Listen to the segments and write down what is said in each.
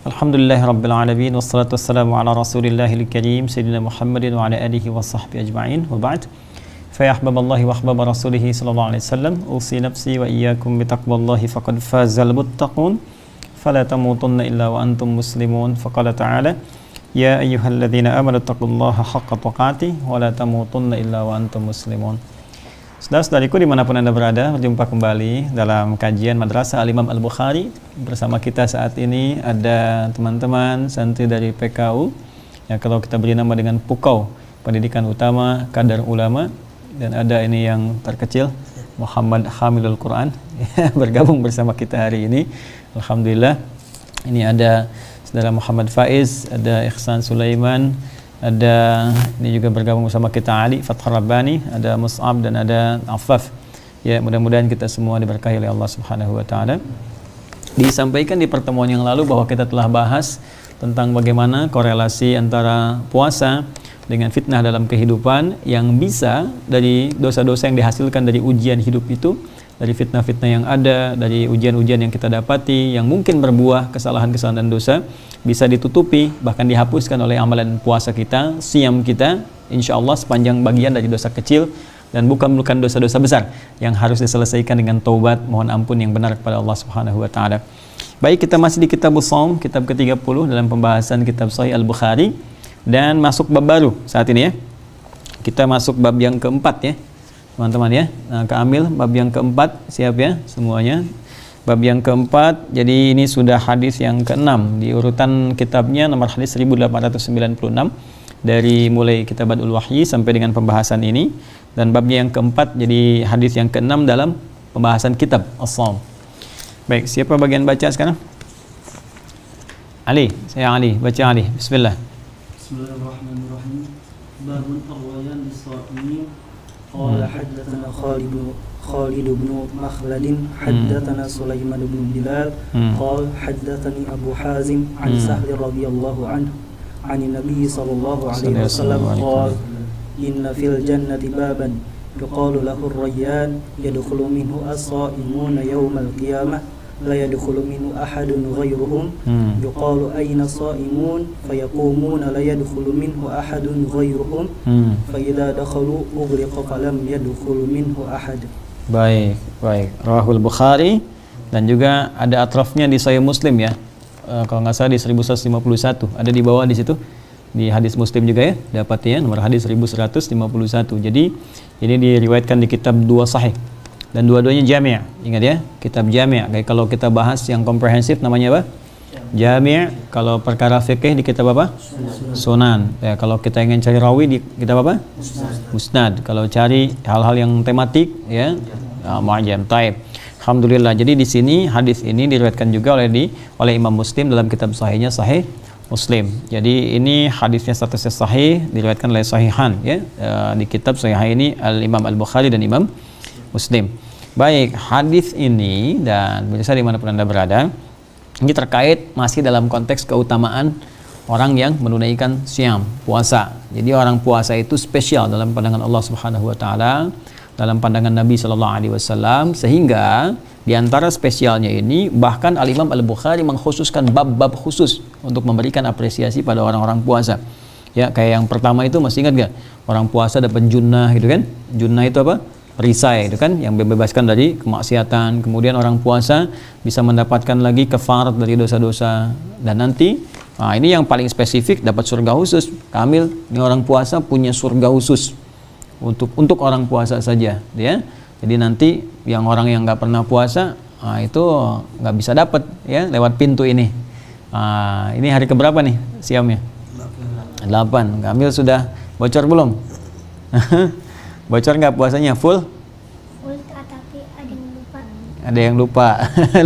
Alhamdulillahirabbil alamin wassalatu wassalamu ala rasulillahil karim sayyidina Muhammadin wa ala alihi wa sahbihi ajma'in wa ba'd. Fa ya ahbaballahi wa ahbaba rasulih sallallahu alaihi wasallam, usi nafsi wa iyyakum bi taqwallahi faqad fazal muttaqun. Fala tamutunna illa wa antum muslimun. Faqala ta'ala ya ayyuhalladzina amanu taqullaha haqqa tuqatih wa la tamutunna illa wa antum muslimun. Saudara-saudariku dimanapun Anda berada, berjumpa kembali dalam kajian Madrasah Al-Imam Al-Bukhari. Bersama kita saat ini ada teman-teman santri dari PKU, yang kalau kita beri nama dengan PUKAU, Pendidikan Utama Kadar Ulama. Dan ada ini yang terkecil, Muhammad Hamilul Quran, bergabung bersama kita hari ini. Alhamdulillah. Ini ada saudara Muhammad Faiz, ada Ihsan Sulaiman, ada ini juga bergabung bersama kita Ali Fathur Rabbani, ada Mus'ab dan ada Affaf. Ya, mudah-mudahan kita semua diberkahi oleh Allah Subhanahu wa taala. Disampaikan di pertemuan yang lalu bahwa kita telah bahas tentang bagaimana korelasi antara puasa dengan fitnah dalam kehidupan yang bisa dari dosa-dosa yang dihasilkan dari ujian hidup itu, dari fitnah-fitnah yang ada, dari ujian-ujian yang kita dapati yang mungkin berbuah kesalahan-kesalahan dan dosa, bisa ditutupi bahkan dihapuskan oleh amalan puasa kita, siam kita, insya Allah sepanjang bagian dari dosa kecil dan bukan dosa-dosa besar yang harus diselesaikan dengan taubat, mohon ampun yang benar kepada Allah Subhanahu wa taala. Baik, kita masih di kitab Shaum, kitab ke-30 dalam pembahasan kitab Sahih Al-Bukhari, dan masuk bab baru saat ini ya. Kita masuk bab yang keempat ya, teman-teman ya. Nah, keambil bab yang keempat, siap ya semuanya. Bab yang keempat, jadi ini sudah hadis yang ke-6 di urutan kitabnya, nomor hadis 1896 dari mulai kitab Badul Wahyi sampai dengan pembahasan ini, dan babnya yang keempat jadi hadis yang ke-6 dalam pembahasan kitab As-Shaum. Baik, siapa bagian baca sekarang? Ali, saya Ali, baca Ali. Bismillah. Bismillahirrahmanirrahim. Babun arwayan bis-sha'imin. Qala haddatsana Khalid bin Makhlad haddatsana Sulaiman bin Bilal qala haddatsani Abu Hazim an Sahl radhiyallahu anhu an Nabi sallallahu alaihi wasallam qala inna fil jannati baban yuqalu lahu ar-rayyan yadkhulu minhu as-sha'imuna yawmal qiyamah la yadkhulu minhu ahadun ghayruhum yuqalu ayna as-sha'imun fayaqumuna la yadkhulu minhu ahadun ghayruhum fa idza dakhalu ughriqa falam yadkhulu minhu ahad. Baik, baik. Rawahul Bukhari, dan juga ada atrafnya di Sahih Muslim ya. Kalau nggak salah di 1151, ada di bawah di situ. Di hadis Muslim juga ya, dapat ya, nomor hadis 1151. Jadi ini diriwayatkan di kitab dua sahih. Dan dua-duanya jami'. Ingat ya, kitab jami'. Kayak kalau kita bahas yang komprehensif namanya apa? Jami'. Kalau perkara fikih di kitab apa? Sunan. Ya, kalau kita ingin cari rawi di kitab apa? Musnad. Kalau cari hal-hal yang tematik ya, mu'jam. Taib. Alhamdulillah. Jadi di sini hadis ini diriwayatkan juga oleh Imam Muslim dalam kitab sahihnya Sahih Muslim. Jadi ini hadisnya statusnya sahih, diriwayatkan oleh Sahihan ya. Di kitab Sahih ini Al-Imam Al-Bukhari dan Imam Muslim. Baik, hadis ini dan pemirsa dimanapun Anda berada, ini terkait masih dalam konteks keutamaan orang yang menunaikan siam, puasa. Jadi orang puasa itu spesial dalam pandangan Allah Subhanahu wa taala, dalam pandangan Nabi sallallahu alaihi wasallam, sehingga di antara spesialnya ini bahkan Al-Imam Al-Bukhari mengkhususkan bab-bab khusus untuk memberikan apresiasi pada orang-orang puasa. Ya, kayak yang pertama itu masih ingat gak? Orang puasa dapat junnah gitu kan? Junnah itu apa? Perisai itu kan, yang membebaskan dari kemaksiatan. Kemudian orang puasa bisa mendapatkan lagi kafarat dari dosa-dosa, dan nanti ini yang paling spesifik dapat surga khusus. Kamil, ini orang puasa punya surga khusus untuk orang puasa saja ya. Jadi nanti yang orang yang nggak pernah puasa itu nggak bisa dapat ya lewat pintu ini. Ini hari keberapa nih siamnya? 8. Kamil sudah bocor belum? Bocor nggak puasanya? Full? Full, tapi ada yang lupa. Ada yang lupa.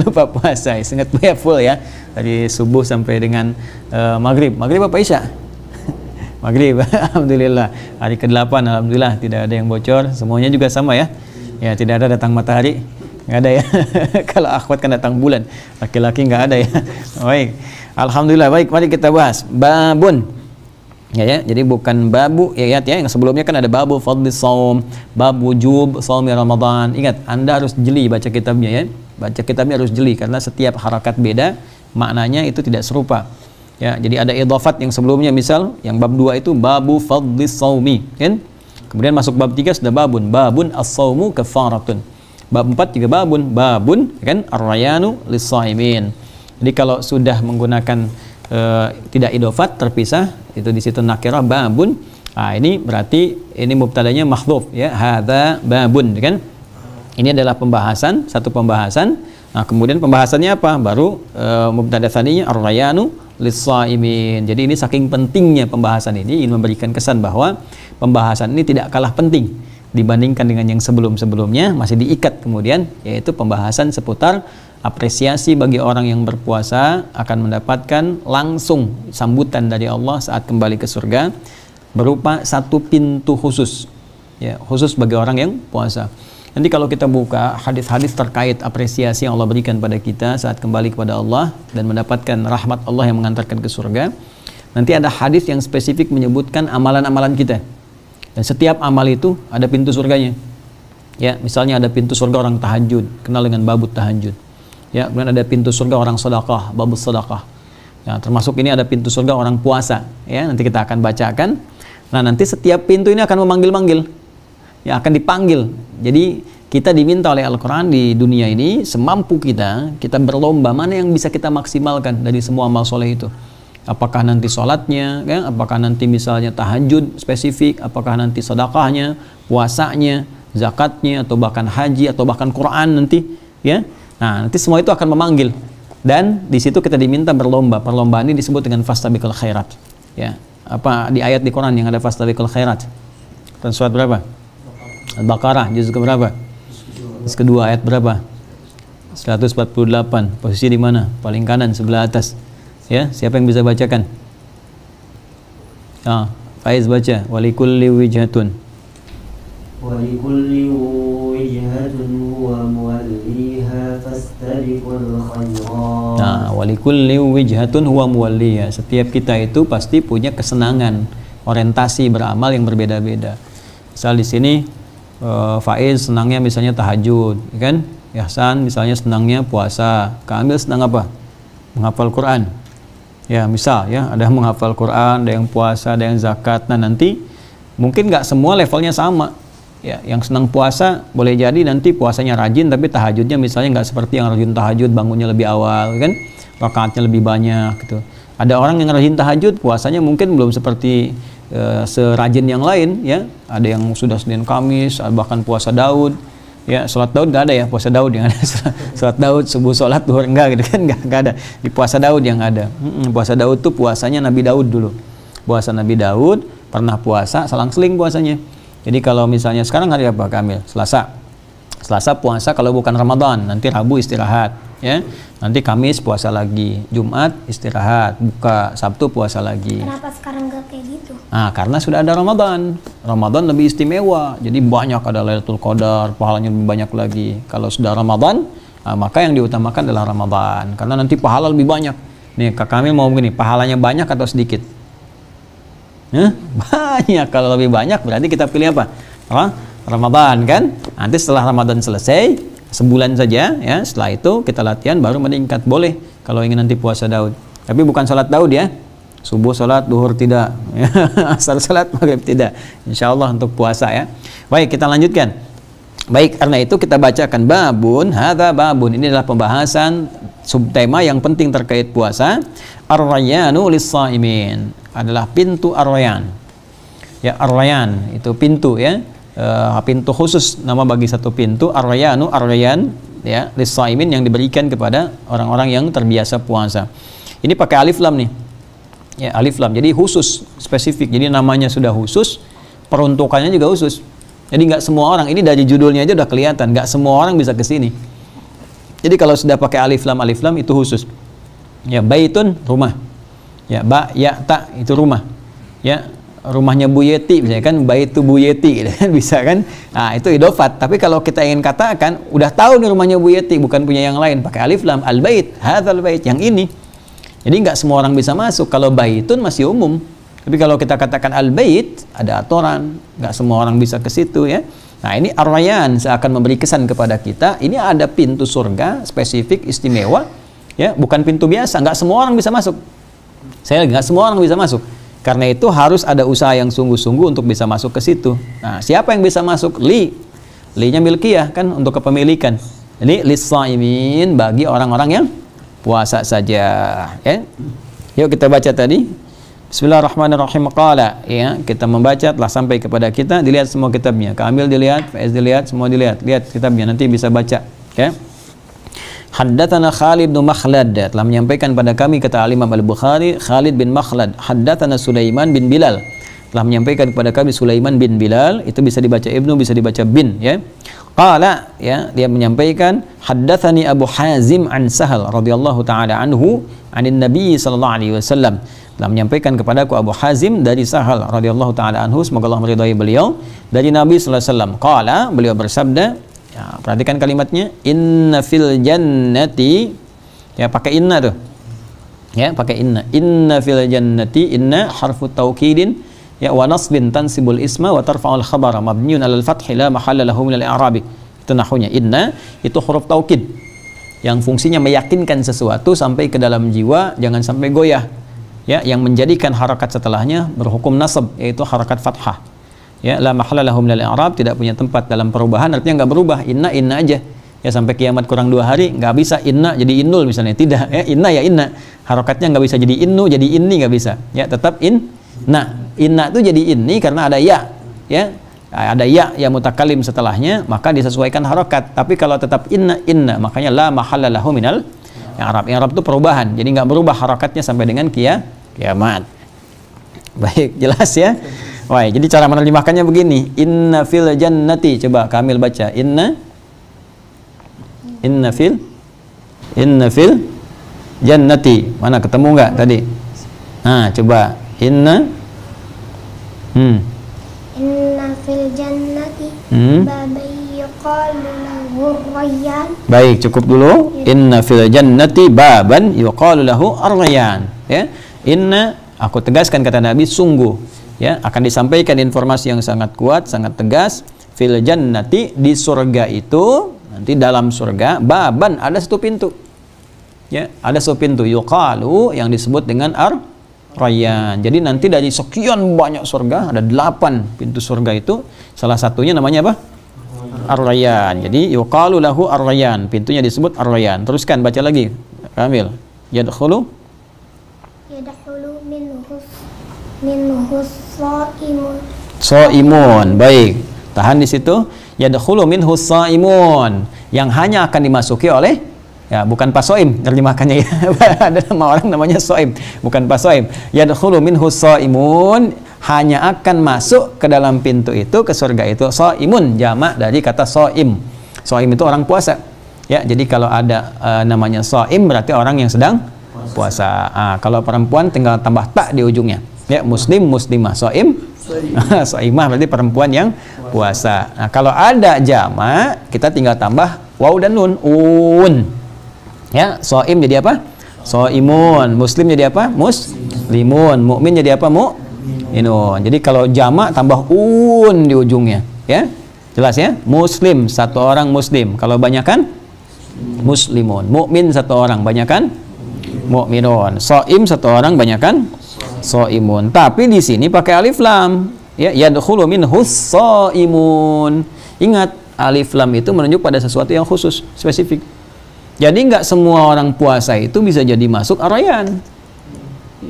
Lupa puasa. Ingat ya, full ya. Dari subuh sampai dengan maghrib. Maghrib apa isya? Maghrib. Alhamdulillah. Hari ke-8 alhamdulillah tidak ada yang bocor. Semuanya juga sama ya. Ya, tidak ada datang matahari. Nggak ada ya. Kalau akhwat kan datang bulan. Laki-laki nggak ada ya. Baik. Alhamdulillah. Baik, mari kita bahas babun. Ya, jadi bukan babu ya, yang sebelumnya kan ada babu fadlis shaum, bab wujub shaumi Ramadan. Ingat, Anda harus jeli baca kitabnya ya. Baca kitabnya harus jeli karena setiap harakat beda, maknanya itu tidak serupa. Ya, jadi ada idhafat yang sebelumnya, misal yang bab 2 itu babu fadlis saumi, kan? Kemudian masuk bab 3 sudah babun as-saumu kafaratun. Bab 4 juga babun kan ar-rayanu lis-shaimin. Jadi kalau sudah menggunakan tidak idhafat terpisah, itu di situ nakirah babun. Nah, ini berarti ini mubtadanya mahdhuf ya, hadza babun kan. Ini adalah pembahasan, satu pembahasan. Nah, kemudian pembahasannya apa? Baru mubtada tsaninya ar-rayanu lis-shaimin. Jadi ini saking pentingnya pembahasan ini, ingin memberikan kesan bahwa pembahasan ini tidak kalah penting dibandingkan dengan yang sebelum-sebelumnya, masih diikat kemudian, yaitu pembahasan seputar apresiasi bagi orang yang berpuasa akan mendapatkan langsung sambutan dari Allah saat kembali ke surga berupa satu pintu khusus, ya, khusus bagi orang yang puasa. Nanti kalau kita buka hadis-hadis terkait apresiasi yang Allah berikan pada kita saat kembali kepada Allah dan mendapatkan rahmat Allah yang mengantarkan ke surga, nanti ada hadis yang spesifik menyebutkan amalan-amalan kita. Dan setiap amal itu ada pintu surganya. Ya, misalnya ada pintu surga orang tahajud, kenal dengan babut tahajud. Ya, kemudian ada pintu surga orang sedekah, babut sedekah. Ya, termasuk ini ada pintu surga orang puasa. Ya, nanti kita akan bacakan. Nah, nanti setiap pintu ini akan memanggil-manggil. Ya, akan dipanggil. Jadi kita diminta oleh Al-Quran di dunia ini semampu kita berlomba mana yang bisa kita maksimalkan dari semua amal soleh itu. Apakah nanti sholatnya, ya? Apakah nanti misalnya tahajud spesifik, apakah nanti sedekahnya, puasanya, zakatnya, atau bahkan haji, atau bahkan Quran nanti, ya. Nah, nanti semua itu akan memanggil. Dan di situ kita diminta berlomba. Perlombaan ini disebut dengan fastabiqul khairat. Ya, apa di ayat di Quran yang ada fastabiqul khairat? Dan surat berapa? Al-Baqarah juz keberapa? Juz kedua ayat berapa? 148. Posisi di mana? Paling kanan sebelah atas. Ya, siapa yang bisa bacakan? Ah, Faiz baca. Walikulli wijhatun. Walikulli wijhatun huwa muwalliha fastabiqul khairat. Nah, walikulli wijhatun huwa muwalliha. Setiap kita itu pasti punya kesenangan, orientasi beramal yang berbeda-beda. Misal di sini Faiz senangnya misalnya tahajud, kan? Ihsan misalnya senangnya puasa. Kamil senang apa? Menghafal Quran. Ya, misal ya, ada yang menghafal Quran, ada yang puasa, ada yang zakat. Nah, nanti mungkin nggak semua levelnya sama. Ya, yang senang puasa boleh jadi nanti puasanya rajin, tapi tahajudnya misalnya nggak seperti yang rajin tahajud, bangunnya lebih awal, kan? Rakaatnya lebih banyak gitu. Ada orang yang rajin tahajud, puasanya mungkin belum seperti serajin yang lain, ya. Ada yang sudah Senin Kamis, bahkan puasa Daud, ya. Sholat Daud nggak ada ya, puasa Daud yang ada. Sholat Daud subuh, sholat duhur enggak gitu kan, nggak ada. Di puasa Daud yang ada. Puasa Daud tuh puasanya Nabi Daud dulu. Puasa Nabi Daud pernah puasa selang-seling puasanya. Jadi kalau misalnya sekarang hari apa Kamil? Selasa puasa kalau bukan Ramadan, nanti Rabu istirahat, ya. Nanti Kamis puasa lagi, Jumat istirahat, buka, Sabtu puasa lagi. Kenapa sekarang nggak kayak gitu? Nah, karena sudah ada Ramadan. Ramadan lebih istimewa. Jadi banyak, ada Lailatul Qadar, pahalanya lebih banyak lagi. Kalau sudah Ramadan, maka yang diutamakan adalah Ramadan. Karena nanti pahala lebih banyak. Nih, Kak Kamil mau begini, pahalanya banyak atau sedikit? Banyak. Kalau lebih banyak berarti kita pilih apa? Ramadan kan? Nanti setelah Ramadan selesai, sebulan saja, ya. Setelah itu kita latihan baru meningkat. Boleh kalau ingin nanti puasa Daud. Tapi bukan salat Daud ya. Subuh salat, duhur tidak. Asar salat, maghrib tidak. Insya Allah untuk puasa ya. Baik, kita lanjutkan. Baik, karena itu kita bacakan babun, hadza babun. Ini adalah pembahasan subtema yang penting terkait puasa. Ar-rayyanu lis-shaimin. Adalah pintu ar-rayyan. Ya, ar-rayyan itu pintu ya. Pintu khusus, nama bagi satu pintu, ar-rayyanu, ar-rayyan, ya, lis-shaimin, yang diberikan kepada orang-orang yang terbiasa puasa. Ini pakai alif lam nih, ya, alif lam, jadi khusus, spesifik. Jadi namanya sudah khusus, peruntukannya juga khusus. Jadi nggak semua orang, ini dari judulnya aja udah kelihatan, nggak semua orang bisa ke sini. Jadi kalau sudah pakai alif lam itu khusus. Ya, baitun rumah, ya, ba, ya, ta itu rumah, ya. Rumahnya Bu Yeti, misalnya kan, baitu Bu Yeti, gitu kan, bisa kan? Nah, itu idofat. Tapi kalau kita ingin katakan, udah tahu nih rumahnya Bu Yeti, bukan punya yang lain, pakai alif lam, al-bait, hadzal bait, yang ini. Jadi nggak semua orang bisa masuk. Kalau baitun masih umum. Tapi kalau kita katakan al-bait, ada aturan, nggak semua orang bisa ke situ ya. Nah, ini ar-rayyan seakan memberi kesan kepada kita, ini ada pintu surga spesifik istimewa Ya, bukan pintu biasa, nggak semua orang bisa masuk. Saya nggak semua orang bisa masuk. Karena itu harus ada usaha yang sungguh-sungguh untuk bisa masuk ke situ. Nah, siapa yang bisa masuk? Li-nya milkiyah kan, untuk kepemilikan. Jadi lis-shaimin, bagi orang-orang yang puasa saja, ya. Yuk kita baca tadi. Bismillahirrahmanirrahim. Qala, ya, kita membaca telah sampai kepada kita, dilihat semua kitabnya. Kamil dilihat, Faiz dilihat, semua dilihat. Lihat kitabnya, nanti bisa baca, ya. Haddatsana Khalid bin Makhlad, telah menyampaikan pada kami, kata Imam Al-Bukhari, Khalid bin Makhlad. Haddatsana Sulaiman bin Bilal, telah menyampaikan kepada kami Sulaiman bin Bilal, itu bisa dibaca ibnu, bisa dibaca bin, ya. Qala, ya, dia menyampaikan, haddatsani Abu Hazim an Sahal radhiyallahu taala anhu anin Nabi sallallahu alaihi wasallam, telah menyampaikan kepadaku Abu Hazim dari Sahal radhiyallahu taala anhu, semoga Allah meridai beliau, dari Nabi sallallahu alaihi wasallam. Qala, beliau bersabda, ya, perhatikan kalimatnya, inna fil jannati, ya, pakai inna tuh, ya, pakai inna fil jannati, inna harfu taukidin, ya, wa nasbin tansibul isma wa tarfa'ul khabara mabniun alal fathi la mahalla lahu minal i'rabi. Itu nahwunya. Inna itu huruf taukid yang fungsinya meyakinkan sesuatu sampai ke dalam jiwa, jangan sampai goyah, ya, yang menjadikan harakat setelahnya berhukum nasab, yaitu harakat fathah. Ya, la mahalla lahu minal i'rab, tidak punya tempat dalam perubahan, artinya nggak berubah. Inna aja, ya, sampai kiamat kurang 2 hari nggak bisa inna jadi innul misalnya, tidak, ya, inna ya inna, harakatnya nggak bisa jadi innu jadi inni, nggak bisa, ya, tetap inna itu jadi inni karena ada ya, ada ya mutakalim setelahnya, maka disesuaikan harakat. Tapi kalau tetap inna, makanya la mahalla lahu minal i'rab itu perubahan, jadi nggak berubah harakatnya sampai dengan kiamat. Baik, jelas ya. Wah, jadi cara menerjemahkannya begini, inna fil jannati, coba Kamil baca, inna fil jannati, mana ketemu nggak tadi? Nah, coba inna fil jannati baban yuqalu lahu ar-rayyan. Baik, cukup dulu. Inna fil jannati baban yuqalu lahu ar-rayyan, ya. Inna, aku tegaskan kata Nabi, sungguh, ya, akan disampaikan informasi yang sangat kuat, sangat tegas. Fil jannati, di surga itu, nanti dalam surga, baban, ada satu pintu, ya, ada satu pintu, yuqalu, yang disebut dengan ar-rayyan. Jadi nanti dari sekian banyak surga, ada 8 pintu surga itu, salah satunya namanya apa? Ar-rayyan. Jadi yuqalu lahu ar-rayyan, pintunya disebut ar-rayyan. Teruskan baca lagi, Kamil. Yadkhulu minhu shaimun. Baik, tahan di situ. Yadkhulu minhu shaimun, yang hanya akan dimasuki oleh, ya, bukan pasoim terjemahkannya, ya. Ada nama orang namanya soim, bukan pasoim. Yadkhulu minhu shaimun, hanya akan masuk ke dalam pintu itu, ke surga itu. Shaimun jamak dari kata soim. Soim itu orang puasa, ya. Jadi kalau ada namanya soim berarti orang yang sedang puasa. Kalau perempuan tinggal tambah tak di ujungnya, ya, muslim, muslimah, soim, soimah berarti perempuan yang puasa. Nah, kalau ada jamak kita tinggal tambah waw dan nun, ya. Soim jadi apa? Soimun. Muslim jadi apa? Muslimun. Mukmin jadi apa? Mu'minun. Jadi kalau jamak tambah di ujungnya, ya. Jelas ya? Muslim, satu orang muslim. Kalau banyakan muslimun. Mukmin satu orang, banyakan mu'minun. Soim satu orang, banyakan soimun. Tapi di sini pakai alif lam, ya, yadkhulu minhus shaimun. Ingat, alif lam itu menunjuk pada sesuatu yang khusus, spesifik. Jadi nggak semua orang puasa itu bisa jadi masuk ar-rayyan.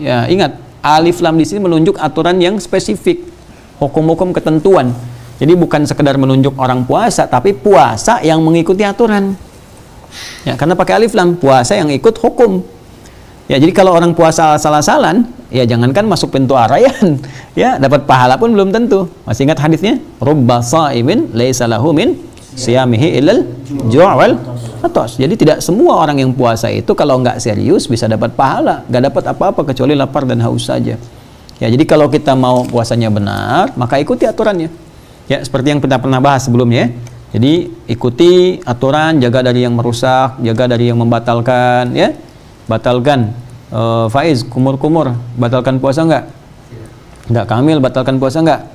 Ya, ingat, alif lam di sini menunjuk aturan yang spesifik, hukum-hukum ketentuan. Jadi bukan sekedar menunjuk orang puasa, tapi puasa yang mengikuti aturan. Ya, karena pakai alif lam, puasa yang ikut hukum. Ya, jadi kalau orang puasa asal-asalan, ya jangankan masuk pintu ar-rayyan, ya, dapat pahala pun belum tentu. Masih ingat hadisnya? Rubba shaimin laisa lahu min siyamihi illal ju' wal atas. Jadi tidak semua orang yang puasa itu kalau nggak serius bisa dapat pahala, nggak dapat apa-apa kecuali lapar dan haus saja. Ya, jadi kalau kita mau puasanya benar, maka ikuti aturannya. Ya, seperti yang kita pernah bahas sebelumnya. Jadi ikuti aturan, jaga dari yang merusak, jaga dari yang membatalkan, ya. Batalkan, Faiz, kumur-kumur, batalkan puasa enggak? Enggak. Kamil, batalkan puasa enggak?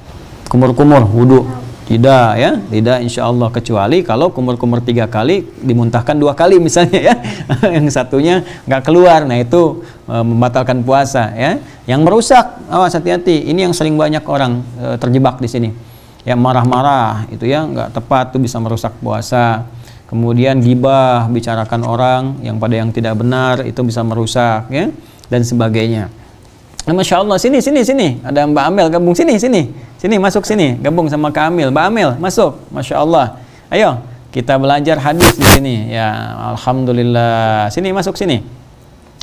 Kumur-kumur, wudu. Tidak ya, tidak insya Allah, kecuali kalau kumur-kumur 3 kali dimuntahkan 2 kali misalnya ya, yang satunya nggak keluar, nah itu membatalkan puasa ya. Yang merusak, awas hati-hati, ini yang sering banyak orang terjebak di sini. Ya marah-marah itu ya nggak tepat, tuh bisa merusak puasa. Kemudian gibah, bicarakan orang yang pada yang tidak benar, itu bisa merusak ya, dan sebagainya. Nah, Masya Allah, sini, ada Mbak Amel gabung, sini, masuk sini, gabung sama Kak Amel. Mbak Amel, masuk, Masya Allah. Ayo, kita belajar hadis di sini. Ya, Alhamdulillah. Sini, masuk sini.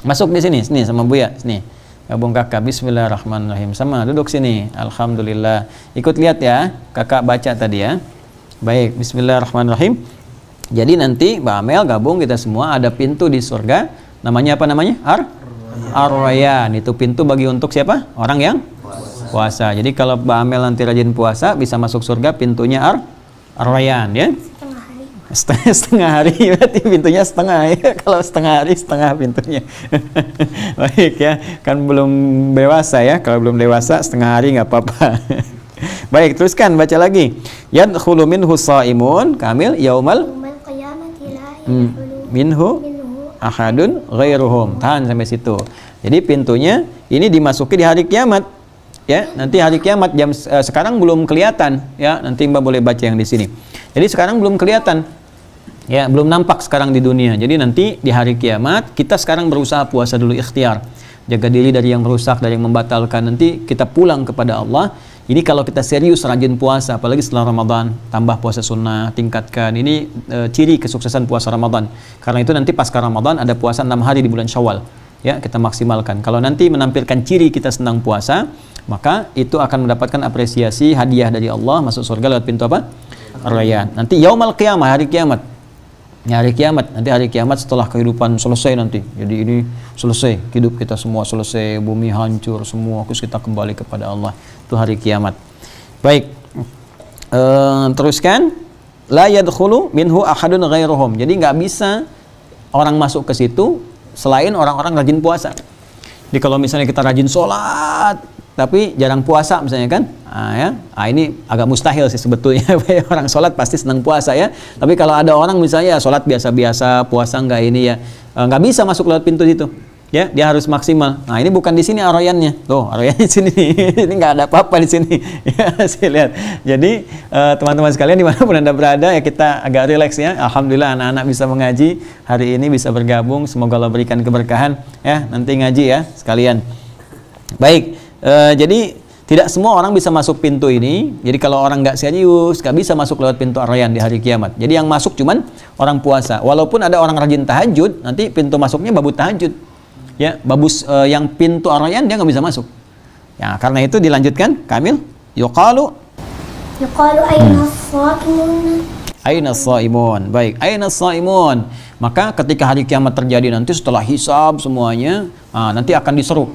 Masuk di sini sama Buya, sini. Gabung kakak, Bismillahirrahmanirrahim. Sama, duduk sini. Alhamdulillah. Ikut lihat ya, kakak baca tadi ya. Baik, Bismillahirrahmanirrahim. Jadi nanti Mbak Amel gabung, kita semua ada pintu di surga. Namanya apa namanya? Ar-Rayyan. Itu pintu bagi untuk siapa? Orang yang puasa. Jadi kalau Mbak Amel nanti rajin puasa, bisa masuk surga, pintunya Ar-Rayyan ya. Setengah hari berarti pintunya setengah ya. Kalau setengah hari, setengah pintunya. Baik ya, kan belum dewasa ya. Kalau belum dewasa setengah hari nggak apa-apa. Baik, teruskan baca lagi. Yadkhulu minhu shaimun, Kamil, yaumal minhu ahadun ghairuhum. Tahan sampai situ. Jadi pintunya ini dimasuki di hari kiamat. Ya, nanti hari kiamat jam sekarang belum kelihatan ya. Nanti Mbak boleh baca yang di sini. Jadi sekarang belum kelihatan. Ya, belum nampak sekarang di dunia. Jadi nanti di hari kiamat kita sekarang berusaha puasa dulu, ikhtiar. Jaga diri dari yang merusak, dari yang membatalkan. Nanti kita pulang kepada Allah. Ini kalau kita serius rajin puasa, apalagi setelah Ramadan, tambah puasa sunnah, tingkatkan. Ini ciri kesuksesan puasa Ramadan. Karena itu nanti pasca Ramadan ada puasa 6 hari di bulan Syawal. Ya, kita maksimalkan. Kalau nanti menampilkan ciri kita senang puasa, maka itu akan mendapatkan apresiasi, hadiah dari Allah, masuk surga lewat pintu apa? Ar-Rayyan. Nanti yaumal qiyamah, hari kiamat. Ya, hari kiamat, nanti hari kiamat setelah kehidupan selesai nanti. Jadi ini selesai, hidup kita semua selesai, bumi hancur semua, terus kita kembali kepada Allah. Itu hari kiamat. Baik, teruskan. La yadkhulu minhu ahadun ghairuhum. Jadi nggak bisa orang masuk ke situ selain orang-orang rajin puasa. Jadi kalau misalnya kita rajin sholat tapi jarang puasa misalnya kan, ini agak mustahil sih sebetulnya. Orang sholat pasti senang puasa ya, tapi kalau ada orang misalnya sholat biasa-biasa, puasa nggak ini ya, nggak bisa masuk lewat pintu itu ya, dia harus maksimal. Nah ini bukan di sini Ar-Rayyannya, tuh Ar-Rayyannya di sini. Ini nggak ada apa-apa di sini ya, saya lihat. Jadi teman-teman sekalian dimanapun Anda berada ya, kita agak rileks ya. Alhamdulillah anak-anak bisa mengaji hari ini, bisa bergabung, semoga Allah berikan keberkahan ya, nanti ngaji ya sekalian. Baik, jadi tidak semua orang bisa masuk pintu ini. Jadi kalau orang nggak serius, nggak bisa masuk lewat pintu Ar-Rayyan di hari kiamat. Jadi yang masuk cuman orang puasa. Walaupun ada orang rajin tahajud, nanti pintu masuknya babu tahajud. Ya, babus yang pintu Ar-Rayyan dia nggak bisa masuk. Ya, karena itu dilanjutkan, Kamil. Yuqalu aina shaimun. Aina shaimun. Baik, aina shaimun. Maka ketika hari kiamat terjadi nanti setelah hisab semuanya, nanti akan diseru.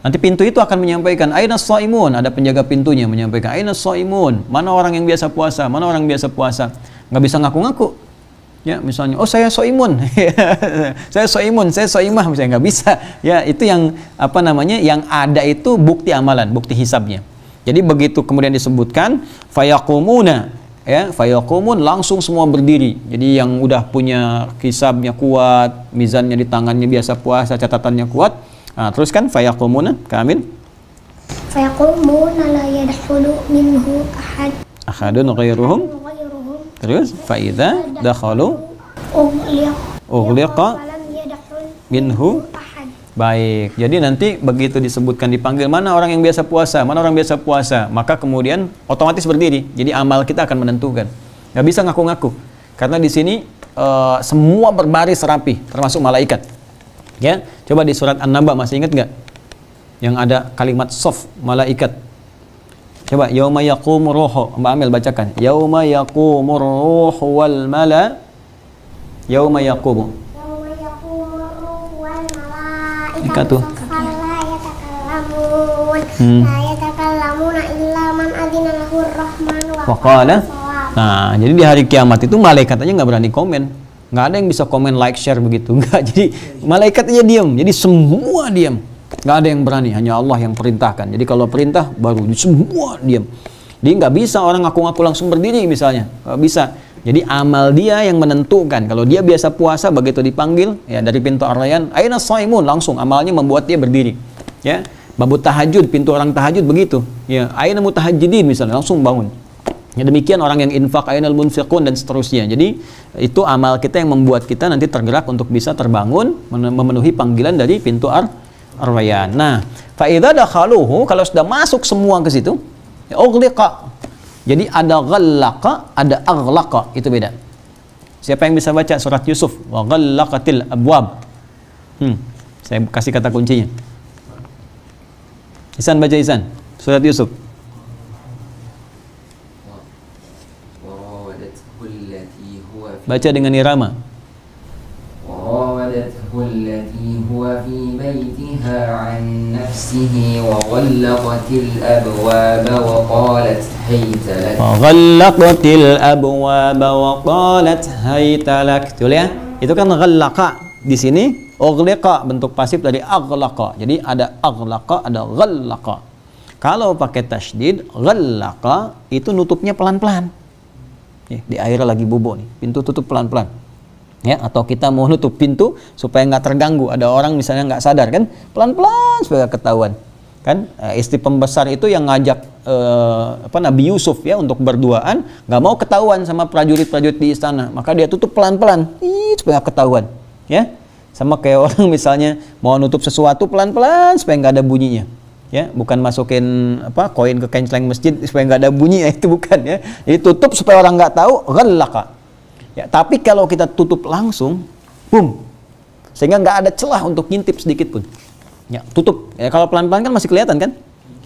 Nanti pintu itu akan menyampaikan aina shaimun, ada penjaga pintunya menyampaikan aina shaimun, mana orang yang biasa puasa, mana orang biasa puasa. Nggak bisa ngaku-ngaku. Ya, misalnya, oh saya shaimun. Saya shaimun, saya shaimah, misalnya nggak bisa. Ya, itu yang apa namanya? Yang ada itu bukti amalan, bukti hisabnya. Jadi begitu kemudian disebutkan fayaqumuna, ya, fayaqum langsung semua berdiri. Jadi yang udah punya hisabnya kuat, mizannya di tangannya biasa puasa, catatannya kuat. Nah, terus kan fayaqumuna, Kamil. Fayaqumuna la yadkhulu minhu ahadun ghairuhum. Terus faidza dakhalu ughliqa minhu. Baik. Jadi nanti begitu disebutkan dipanggil mana orang yang biasa puasa, mana orang biasa puasa, maka kemudian otomatis berdiri. Jadi amal kita akan menentukan. Nggak bisa ngaku-ngaku. Karena di sini semua berbaris rapi, termasuk malaikat. Ya, coba di surat An-Naba masih ingat nggak? Yang ada kalimat sof malaikat. Coba yauma yaqumur ruhu, Mbak Amel bacakan. Yauma yaqumur ruhu wal mala. Yauma yaqumu. Yauma yaqumur ruhu wal malaikatu. Ikatu. La yatakallamuna illa man adzina lahur rahman wa qala. Nah, jadi di hari kiamat itu malaikat aja nggak berani komen. Nggak ada yang bisa komen, like, share begitu. Nggak. Jadi malaikat aja diam. Jadi semua diam. Nggak ada yang berani, hanya Allah yang perintahkan. Jadi kalau perintah baru semua diam. Dia nggak bisa orang ngaku-ngaku langsung berdiri misalnya, nggak bisa. Jadi amal dia yang menentukan. Kalau dia biasa puasa, begitu dipanggil ya dari pintu Ar-Rayyan, aina shaimun, langsung amalnya membuat dia berdiri. Ya, babu tahajud, pintu orang tahajud begitu. Ya, aina mutahajjidin misalnya, langsung bangun. Ya, demikian orang yang infak, ainal munfiqun dan seterusnya. Jadi itu amal kita yang membuat kita nanti tergerak untuk bisa terbangun memenuhi panggilan dari pintu Ar-Rayyan. Nah, fa idza dakhaluhu, kalau sudah masuk semua ke situ, ya ughliqa. Jadi ada ghallaqa, ada aghlaqa, itu beda. Siapa yang bisa baca surat Yusuf? Wa ghallaqatil abwab. Saya kasih kata kuncinya. Ihsan baca Ihsan, surat Yusuf. Baca dengan irama. وراودته التي هو في بيتها عن نفسه وغلقت الأبواب وقالت هيت لك. وغلقت الأبواب وقالت هيت لك. Tuh ya, itu kan ghallaqa. Di sini ughliqa, bentuk pasif dari aghlaqa. Jadi ada aghlaqa, ada ghallaqa. Kalau pakai tasydid, ghallaqa itu nutupnya pelan-pelan. Di air lagi bubuk nih, pintu tutup pelan-pelan. Ya, atau kita mau nutup pintu supaya nggak terganggu. Ada orang misalnya nggak sadar kan, pelan-pelan supaya ketahuan. Kan istri pembesar itu yang ngajak Nabi Yusuf ya untuk berduaan, nggak mau ketahuan sama prajurit-prajurit di istana, maka dia tutup pelan-pelan, supaya ketahuan. Ya, sama kayak orang misalnya mau nutup sesuatu pelan-pelan supaya nggak ada bunyinya. Ya, bukan masukin koin ke kenceleng masjid supaya nggak ada bunyi, ya itu bukan ya. Jadi tutup supaya orang nggak tahu, ghallaqa. Ya, tapi kalau kita tutup langsung, boom, sehingga nggak ada celah untuk ngintip sedikit pun. Ya, tutup. Ya, kalau pelan-pelan kan masih kelihatan kan?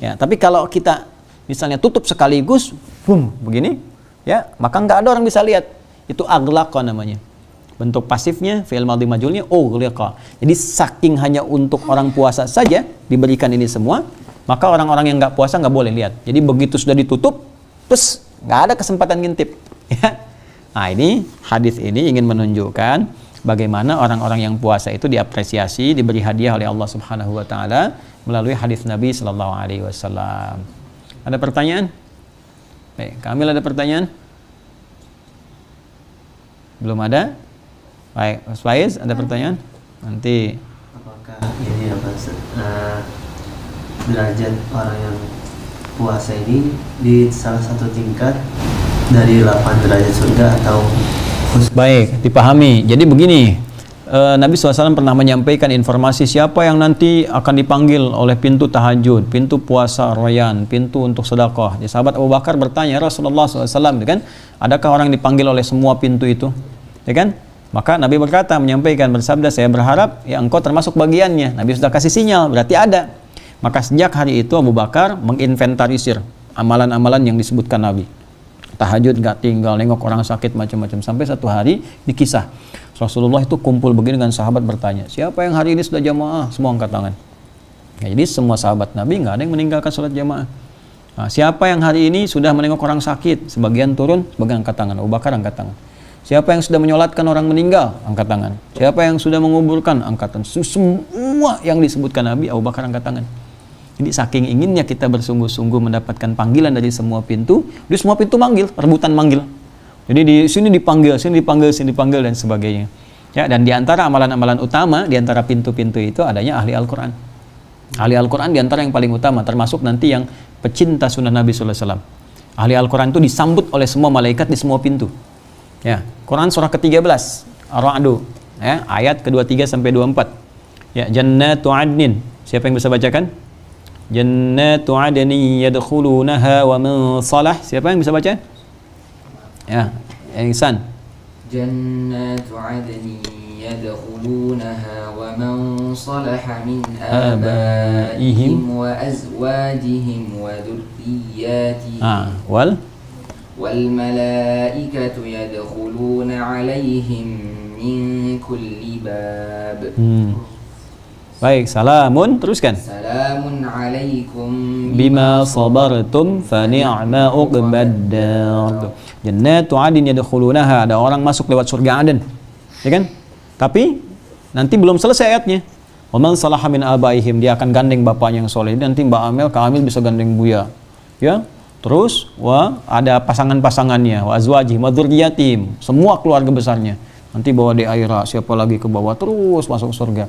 Ya, tapi kalau kita misalnya tutup sekaligus, boom, begini, ya, maka nggak ada orang bisa lihat. Itu aghlaqa namanya. Bentuk pasifnya, fi'il madhi majhulnya, ughliqa. Jadi saking hanya untuk orang puasa saja diberikan ini semua, maka orang-orang yang nggak puasa nggak boleh lihat. Jadi begitu sudah ditutup, terus nggak ada kesempatan ngintip. Ya. Nah, ini hadis ini ingin menunjukkan bagaimana orang-orang yang puasa itu diapresiasi, diberi hadiah oleh Allah Subhanahu wa taala melalui hadis Nabi sallallahu alaihi wasallam. Ada pertanyaan? Baik, Kamil ada pertanyaan? Belum ada? Baik, Mas Faiz ada pertanyaan? Nanti apakah ini derajat orang yang puasa ini di salah satu tingkat dari 8 derajat surga atau khusus? Baik, dipahami. Jadi begini, Nabi SAW pernah menyampaikan informasi siapa yang nanti akan dipanggil oleh pintu tahajud, pintu puasa Rayyan, pintu untuk sedekah. Jadi sahabat Abu Bakar bertanya, Rasulullah SAW, kan, adakah orang dipanggil oleh semua pintu itu? Ya kan? Maka Nabi berkata, menyampaikan, bersabda, saya berharap ya engkau termasuk bagiannya. Nabi sudah kasih sinyal, berarti ada. Maka sejak hari itu Abu Bakar menginventarisir amalan-amalan yang disebutkan Nabi. Tahajud nggak tinggal, nengok orang sakit macam-macam. Sampai satu hari dikisah Rasulullah itu kumpul begini dengan sahabat bertanya, siapa yang hari ini sudah jamaah? Semua angkat tangan. Ya, jadi semua sahabat Nabi nggak ada yang meninggalkan sholat jamaah. Nah, siapa yang hari ini sudah menengok orang sakit? Sebagian turun, sebagian angkat tangan. Abu Bakar angkat tangan. Siapa yang sudah menyolatkan orang meninggal? Angkat tangan. Siapa yang sudah menguburkan? Angkat tangan. Semua yang disebutkan Nabi, Abu Bakar angkat tangan. Jadi saking inginnya kita bersungguh-sungguh mendapatkan panggilan dari semua pintu, di semua pintu manggil, rebutan manggil. Jadi di sini dipanggil, sini dipanggil, sini dipanggil dan sebagainya. Ya, dan di antara amalan-amalan utama di antara pintu-pintu itu adanya ahli Al-Qur'an. Ahli Al-Qur'an di antara yang paling utama, termasuk nanti yang pecinta sunnah Nabi sallallahu alaihi wasallam. Ahli Al-Qur'an itu disambut oleh semua malaikat di semua pintu. Ya, Quran surah ke-13, Ar-Ra'd, ya, ayat ke-23 sampai 24. Ya, Jannatu 'adnin. Siapa yang bisa bacakan? Jannatu 'adnin yadkhulunaha wa man salah. Siapa yang bisa baca? Ya, Ihsan. Jannatu 'adnin yadkhulunaha wa man salaha min abaihim wa azwajihim wa dhurriyyatihim. wal malaikatu yadkhuluna 'alaihim min kulli bab. Baik, salamun, teruskan. Salamun alaikum bima sabartum fa ni'ma uqbaddar. Jannatu 'adnin yadkhulunaha, ada orang masuk lewat surga Aden. Ya kan? Tapi nanti belum selesai ayatnya. Wa man salaha min abaihim, dia akan gandeng bapaknya yang soleh. Nanti Mbak Amel, Kak Amil bisa gandeng Buya. Ya. Terus ada pasangan-pasangannya, wa azwajihim wa dzurriyyatihim, semua keluarga besarnya. Nanti bawa di akhirat, siapa lagi ke bawah terus masuk surga.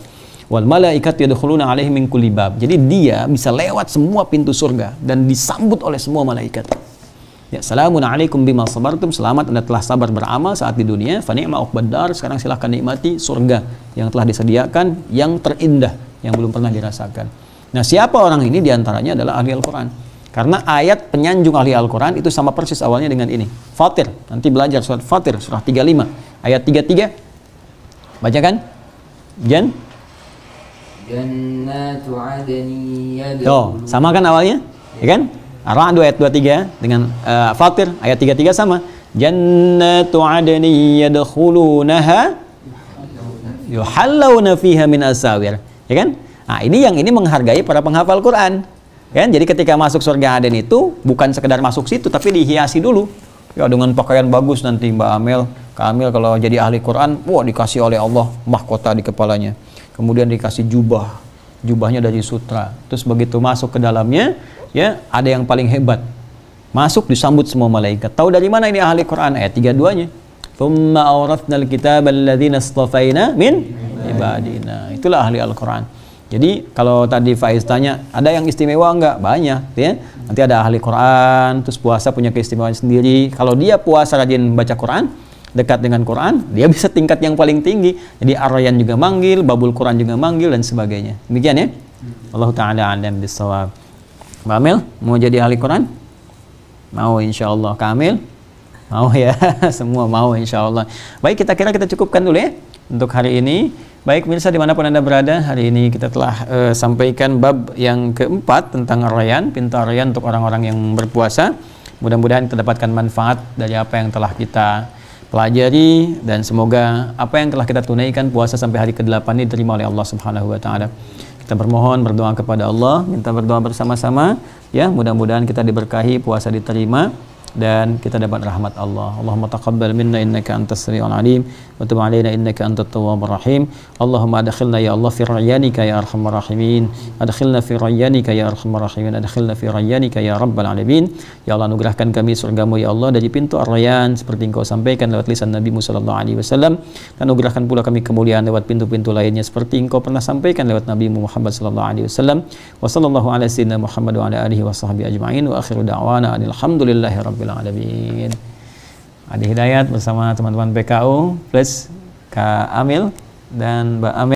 Wal malaikatu yadkhuluna alaihim min kulli bab. Jadi dia bisa lewat semua pintu surga dan disambut oleh semua malaikat. Ya, salamun alaikum bima sabartum, selamat Anda telah sabar beramal saat di dunia. Fa ni'ma uqbad, sekarang silahkan nikmati surga yang telah disediakan, yang terindah, yang belum pernah dirasakan. Nah, siapa orang ini? Diantaranya adalah ahli Al-Quran. Karena ayat penyanjung ahli Al-Quran itu sama persis awalnya dengan ini. Fatir, nanti belajar surat Fatir, surah 35, ayat 33. Bacakan. Jan? Jannatu adni Tuh, sama kan awalnya? Ya kan? Ar-Ra'd ayat 23 dengan Fatir ayat 33 sama. Jannatu adni yadkhulunaha yuhallawna fiha min asawir. Ya kan? Nah, ini menghargai para penghafal Quran. Kan? Jadi ketika masuk surga Aden itu bukan sekedar masuk situ, tapi dihiasi dulu. Ya, dengan pakaian bagus nanti Mbak Amel, Kak Amel kalau jadi ahli Quran, wah dikasih oleh Allah mahkota di kepalanya. Kemudian dikasih jubahnya dari sutra. Terus begitu masuk ke dalamnya, ya ada yang paling hebat. Masuk disambut semua malaikat. Tahu dari mana ini ahli Quran? Ayat 32-nya. Tsumma awrathnal kitaba alladziina istafaina min ibadina. Itulah ahli Al-Quran. Jadi kalau tadi Faiz tanya, ada yang istimewa enggak? Banyak, ya. Nanti ada ahli Quran, terus puasa punya keistimewaan sendiri. Kalau dia puasa rajin baca Quran, dekat dengan Quran, dia bisa tingkat yang paling tinggi. Jadi Ar-Rayyan juga manggil, Babul Quran juga manggil, dan sebagainya. Demikian ya. Allah Ta'ala a'lam bissawab. Mbak Amel, mau jadi ahli Quran? Mau insyaallah. Kak Amel? Mau ya. Semua mau insyaallah. Baik, kita kira kita cukupkan dulu ya untuk hari ini. Baik pemirsa dimanapun Anda berada, hari ini kita telah sampaikan bab yang keempat tentang Ar-Rayyan, pintu Ar-Rayyan untuk orang-orang yang berpuasa. Mudah-mudahan kita dapatkan manfaat dari apa yang telah kita pelajari, dan semoga apa yang telah kita tunaikan puasa sampai hari ke-8 ini diterima oleh Allah Subhanahu wa taala. Kita bermohon, berdoa kepada Allah, minta berdoa bersama-sama ya, mudah-mudahan kita diberkahi, puasa diterima dan kita dapat rahmat Allah. Allahumma taqabbal minna innaka antas samiul alim wa tub alaina innaka antat tawwabur rahim. Allahumma adkhilna ya Allah fi rayyanika ya arhamar rahimin. Adkhilna fi rayyanika ya arhamar rahimin. Adkhilna fi rayyanika ya rabbal alamin. Ya Allah, anugerahkan kami surgamu ya Allah dari pintu Ar-Rayyan seperti Engkau sampaikan lewat lisan Nabi sallallahu alaihi wasallam. Dan anugerahkan pula kami kemuliaan lewat pintu-pintu lainnya seperti Engkau pernah sampaikan lewat Nabi Muhammad sallallahu alaihi wasallam. Wa sallallahu ala sayyidina Muhammad wa ala alihi wa sahbihi ajma'in wa akhiru da'wana alhamdulillahi rabbil alamin. Adi Hidayat bersama teman-teman PKU plus Kak Amil dan Mbak Amil.